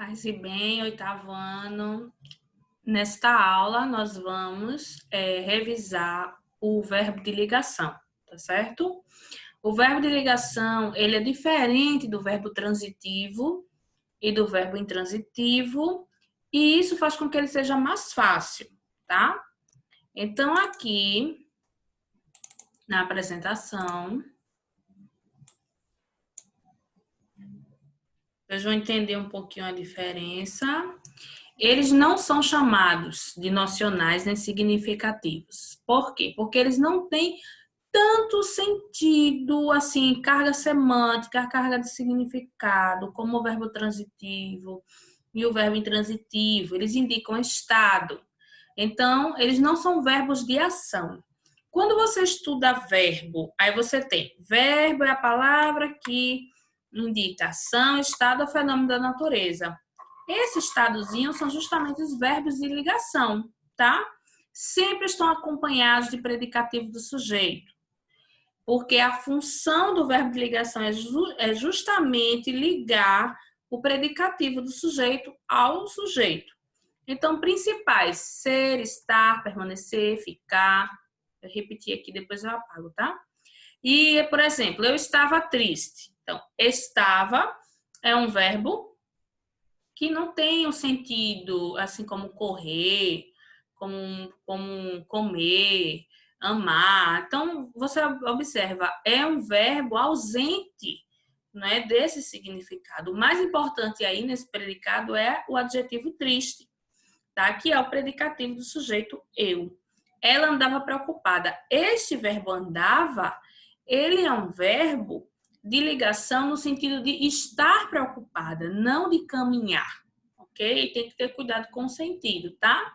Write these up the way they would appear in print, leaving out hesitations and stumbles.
Paz e bem, oitavo ano. Nesta aula, nós vamos revisar o verbo de ligação, tá certo? O verbo de ligação, ele é diferente do verbo transitivo e do verbo intransitivo, e isso faz com que ele seja mais fácil, tá? Então, aqui, na apresentação, vocês vão entender um pouquinho a diferença. Eles não são chamados de nocionais nem significativos. Por quê? Porque eles não têm tanto sentido, assim, carga semântica, carga de significado, como o verbo transitivo e o verbo intransitivo. Eles indicam estado. Então, eles não são verbos de ação. Quando você estuda verbo, aí você tem verbo é a palavra que indica ação, estado ou fenômeno da natureza. Esses estadozinhos são justamente os verbos de ligação, tá? Sempre estão acompanhados de predicativo do sujeito, porque a função do verbo de ligação é justamente ligar o predicativo do sujeito ao sujeito. Então, principais: ser, estar, permanecer, ficar. Eu repeti aqui, depois eu apago, tá? E, por exemplo, eu estava triste. Então, estava é um verbo que não tem um sentido, assim como correr, como comer, amar. Então, você observa, é um verbo ausente, né, desse significado. O mais importante aí nesse predicado é o adjetivo triste, tá? Que é o predicativo do sujeito eu. Ela andava preocupada. Este verbo andava, ele é um verbo de ligação no sentido de estar preocupada, não de caminhar, ok? Tem que ter cuidado com o sentido, tá?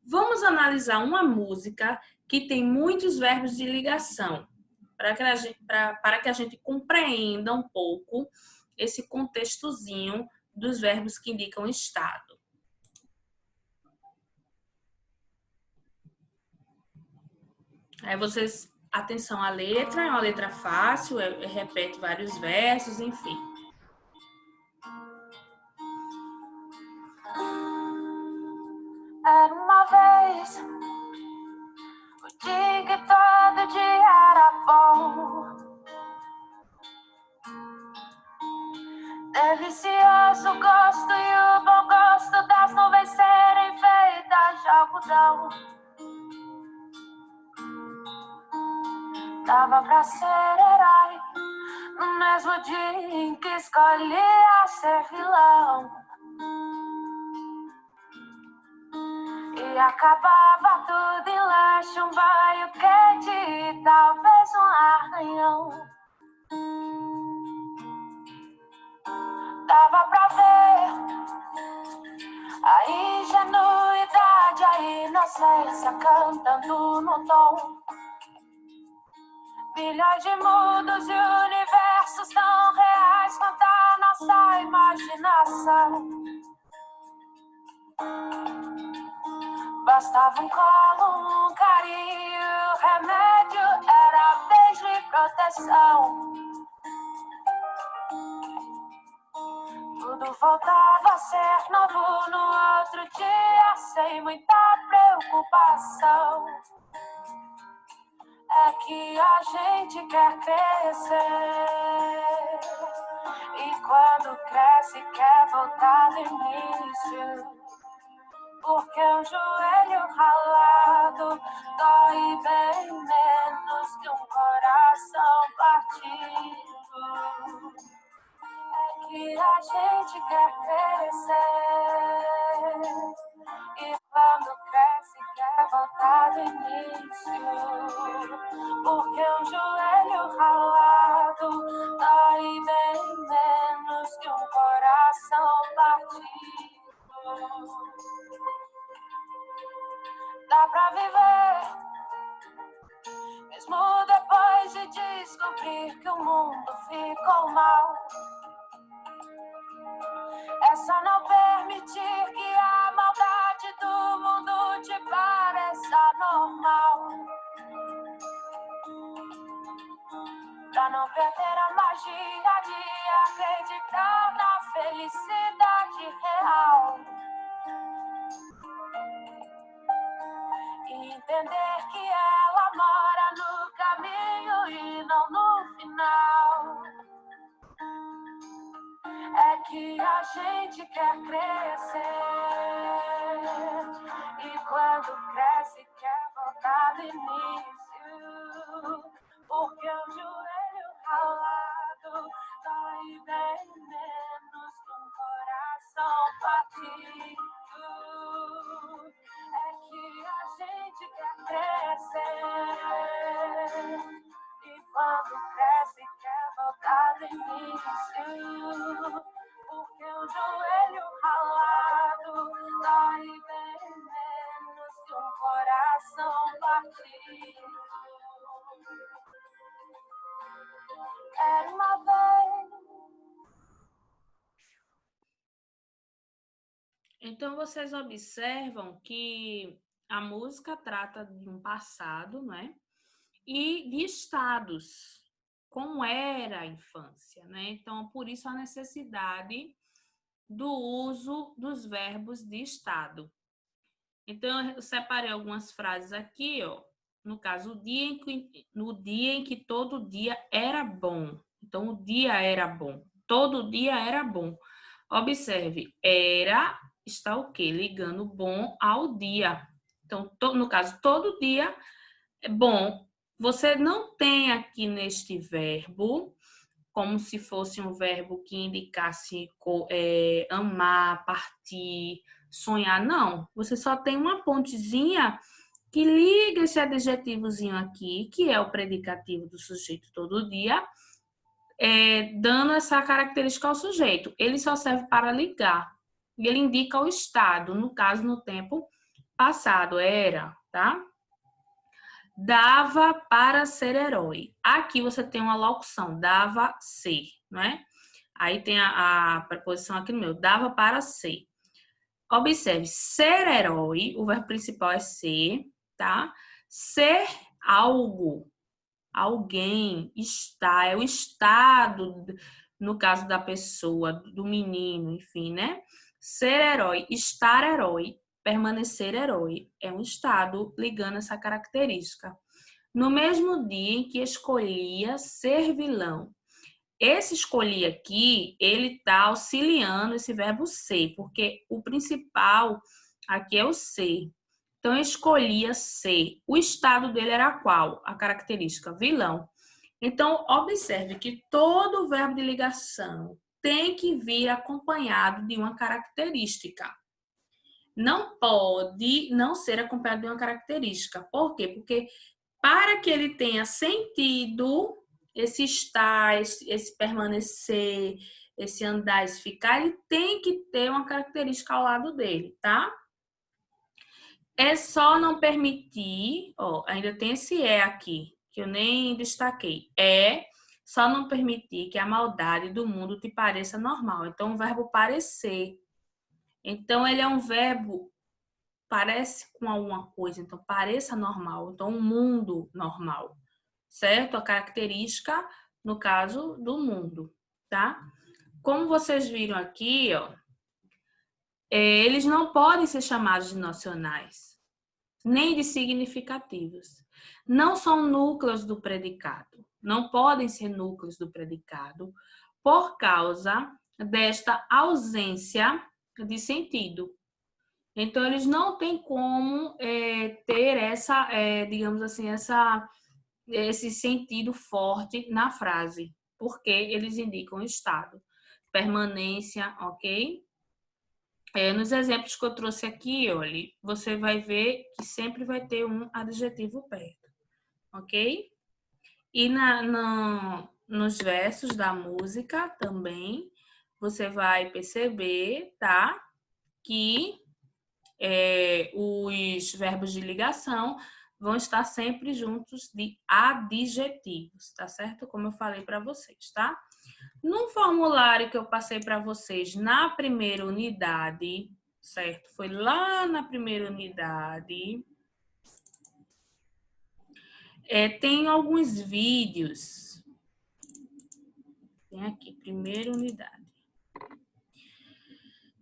Vamos analisar uma música que tem muitos verbos de ligação, para que a gente compreenda um pouco esse contextozinho dos verbos que indicam estado. Aí vocês, atenção à letra, é uma letra fácil, repete vários versos, enfim. Era uma vez o dia que todo dia era bom, delicioso gosto e o bom gosto das nuvens serem feitas de algodão. Dava pra ser herói no mesmo dia em que escolhia ser vilão. E acabava tudo em lanche, um banho quente e talvez um arranhão. Dava pra ver a ingenuidade, a inocência cantando no tom. Bilhões de mundos e universos tão reais quanto a nossa imaginação. Bastava um colo, um carinho, remédio era beijo e proteção. Tudo voltava a ser novo no outro dia, sem muita preocupação. É que a gente quer crescer, e quando cresce quer voltar do início. Porque um joelho ralado dói bem menos que um coração partido. É que a gente quer crescer, e quando cresce quer voltar do início. Porque um joelho ralado dói bem menos que um coração partido. Dá pra viver, mesmo depois de descobrir que o mundo ficou mal. É só não permitir que a maldade do mundo te pareça normal. Pra não perder a magia de acreditar na felicidade real. E entender que ela mora no caminho e não no final. É que a gente quer crescer e quando cresce quer voltar do início, porque o joelho ralado dói bem menos que um coração partido. É que a gente quer crescer e quando cresce quer voltar do início, porque o joelho ralado dói bem menos que um coração partido. Era uma vez. Então, vocês observam que a música trata de um passado, né? E de estados, como era a infância, né? Então, por isso a necessidade do uso dos verbos de estado. Então, eu separei algumas frases aqui, ó. No caso, no dia em que todo dia era bom. Então, o dia era bom. Todo dia era bom. Observe, era está o quê? Ligando bom ao dia. Então, no caso, todo dia é bom. Você não tem aqui neste verbo como se fosse um verbo que indicasse amar, partir, sonhar. Não, você só tem uma pontezinha que liga esse adjetivozinho aqui, que é o predicativo do sujeito todo dia, dando essa característica ao sujeito. Ele só serve para ligar. E ele indica o estado, no caso, no tempo passado, era, tá? Dava para ser herói. Aqui você tem uma locução, dava ser, não é? Aí tem a preposição aqui no meio, dava para ser. Observe, ser herói, o verbo principal é ser, tá? Ser algo, alguém, está, é o estado, no caso da pessoa, do menino, enfim, né? Ser herói, estar herói, permanecer herói, é um estado ligando essa característica. No mesmo dia em que escolhia ser vilão. Esse escolhi aqui, ele está auxiliando esse verbo ser, porque o principal aqui é o ser. Então, eu escolhia ser. O estado dele era qual? A característica vilão. Então, observe que todo verbo de ligação tem que vir acompanhado de uma característica. Não pode não ser acompanhado de uma característica. Por quê? Porque para que ele tenha sentido, esse estar, esse permanecer, esse andar, esse ficar, ele tem que ter uma característica ao lado dele, tá? É só não permitir, ó, ainda tem esse aqui, que eu nem destaquei. É só não permitir que a maldade do mundo te pareça normal. Então, o verbo parecer. Então, ele é um verbo parece com alguma coisa, então pareça normal, então um mundo normal, certo? A característica, no caso, do mundo, tá? Como vocês viram aqui, ó, eles não podem ser chamados de nocionais, nem de significativos. Não são núcleos do predicado, não podem ser núcleos do predicado por causa desta ausência de sentido. Então, eles não têm como ter essa, digamos assim, esse sentido forte na frase, porque eles indicam estado, permanência, ok? Nos exemplos que eu trouxe aqui, olha, você vai ver que sempre vai ter um adjetivo perto, ok? E nos versos da música também, você vai perceber, tá? Que os verbos de ligação vão estar sempre juntos de adjetivos, tá certo? Como eu falei para vocês, tá? No formulário que eu passei para vocês na primeira unidade, certo? Foi lá na primeira unidade. Tem alguns vídeos. Tem aqui, primeira unidade.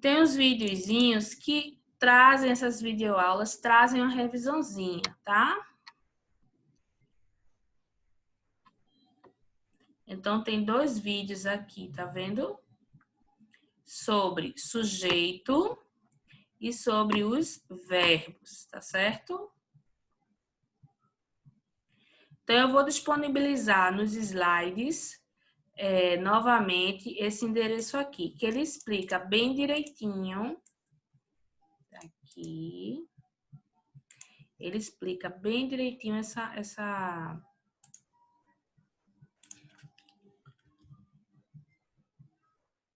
Tem os videozinhos que trazem essas videoaulas, trazem uma revisãozinha, tá? Então, tem 2 vídeos aqui, tá vendo? Sobre sujeito e sobre os verbos, tá certo? Então, eu vou disponibilizar nos slides, novamente, esse endereço aqui, que ele explica bem direitinho. Aqui. Ele explica bem direitinho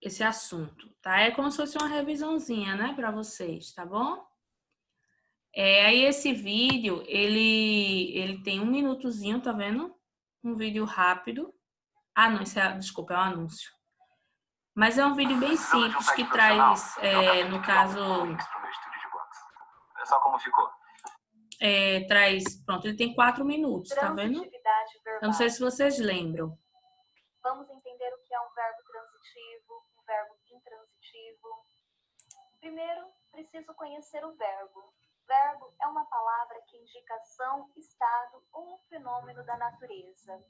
esse assunto, tá? É como se fosse uma revisãozinha, né, para vocês, tá bom? Aí esse vídeo, ele tem 1 minutozinho, tá vendo? Um vídeo rápido. Ah, não, desculpa, é um anúncio. Mas é um vídeo bem simples que traz, no caso... Olha só como ficou. Pronto, ele tem 4 minutos, tá vendo? Eu não sei se vocês lembram. Vamos entender o que é um verbo transitivo, um verbo intransitivo. Primeiro, preciso conhecer o verbo. Verbo é uma palavra que indica ação, estado ou um fenômeno da natureza.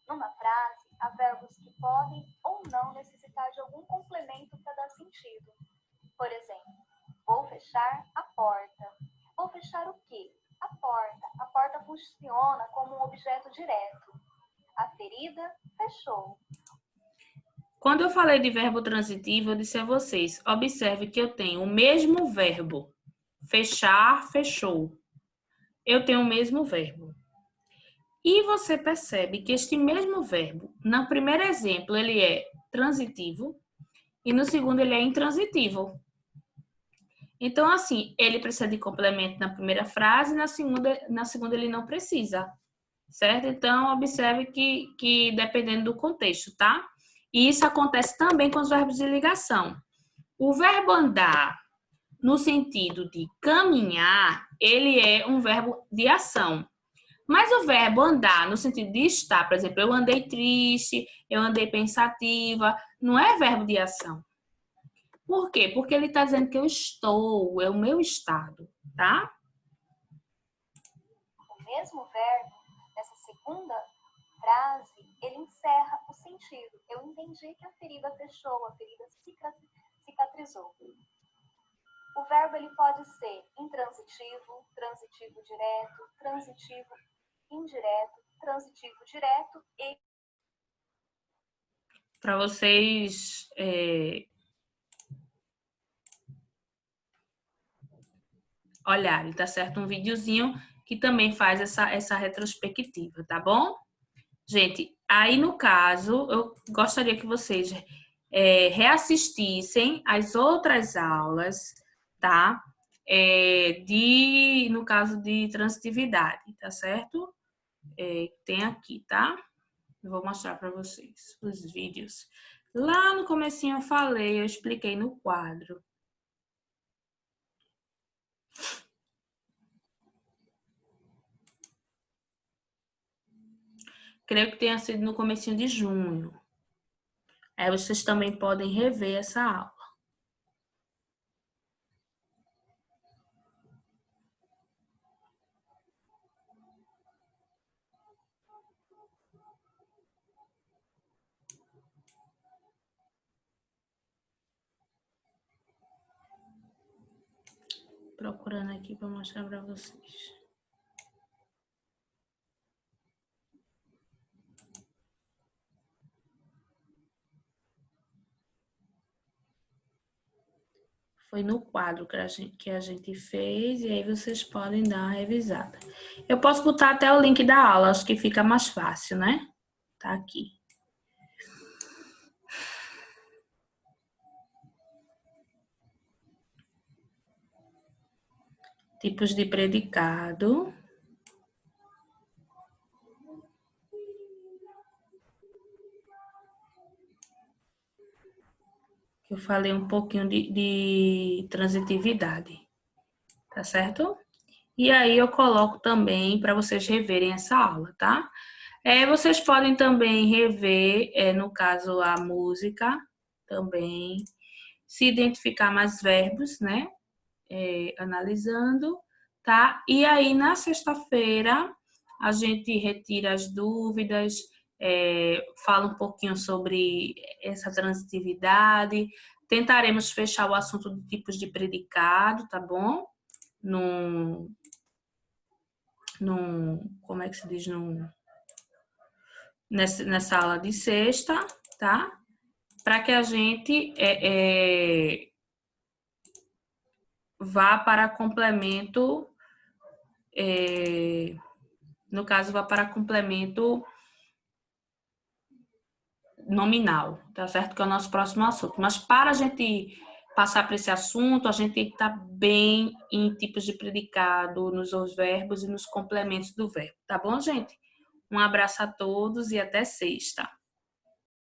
Numa frase, há verbos que podem ou não necessitar de algum complemento para dar sentido. Por exemplo, vou fechar a porta. Vou fechar o quê? A porta. A porta funciona como um objeto direto. A ferida fechou. Quando eu falei de verbo transitivo, eu disse a vocês, observe que eu tenho o mesmo verbo. Fechar, fechou. Eu tenho o mesmo verbo. E você percebe que este mesmo verbo, no primeiro exemplo, ele é transitivo e no segundo ele é intransitivo. Então, assim, ele precisa de complemento na primeira frase, na segunda ele não precisa, certo? Então, observe que dependendo do contexto, tá? E isso acontece também com os verbos de ligação. O verbo andar, no sentido de caminhar, ele é um verbo de ação. Mas o verbo andar, no sentido de estar, por exemplo, eu andei triste, eu andei pensativa, não é verbo de ação. Por quê? Porque ele está dizendo que eu estou, é o meu estado, tá? O mesmo verbo, nessa segunda frase, ele encerra o sentido. Eu entendi que a ferida fechou, a ferida cicatrizou. O verbo ele pode ser intransitivo, transitivo direto, transitivo indireto, transitivo direto e... Para vocês olharem, tá certo? Um videozinho que também faz essa retrospectiva, tá bom? Gente, aí no caso, eu gostaria que vocês reassistissem as outras aulas, tá? No caso de transitividade, tá certo? Tem aqui, tá? Eu vou mostrar para vocês os vídeos. Lá no comecinho eu falei, eu expliquei no quadro. Creio que tenha sido no comecinho de junho. Aí vocês também podem rever essa aula. Procurando aqui para mostrar para vocês. Foi no quadro que a gente fez e aí vocês podem dar uma revisada. Eu posso botar até o link da aula, acho que fica mais fácil, né? Tá aqui. Tipos de predicado. Eu falei um pouquinho de transitividade, tá certo? E aí eu coloco também para vocês reverem essa aula, tá? Vocês podem também rever, no caso, a música também. se identificar mais verbos, né? Analisando, tá? E aí, na sexta-feira, a gente retira as dúvidas, fala um pouquinho sobre essa transitividade, tentaremos fechar o assunto de tipos de predicado, tá bom? Como é que se diz? Nessa aula de sexta, tá? Para que a gente vá para complemento, no caso, vá para complemento nominal, tá certo? Que é o nosso próximo assunto. Mas para a gente passar para esse assunto, a gente tem que estar bem em tipos de predicado, nos verbos e nos complementos do verbo, tá bom, gente? Um abraço a todos e até sexta.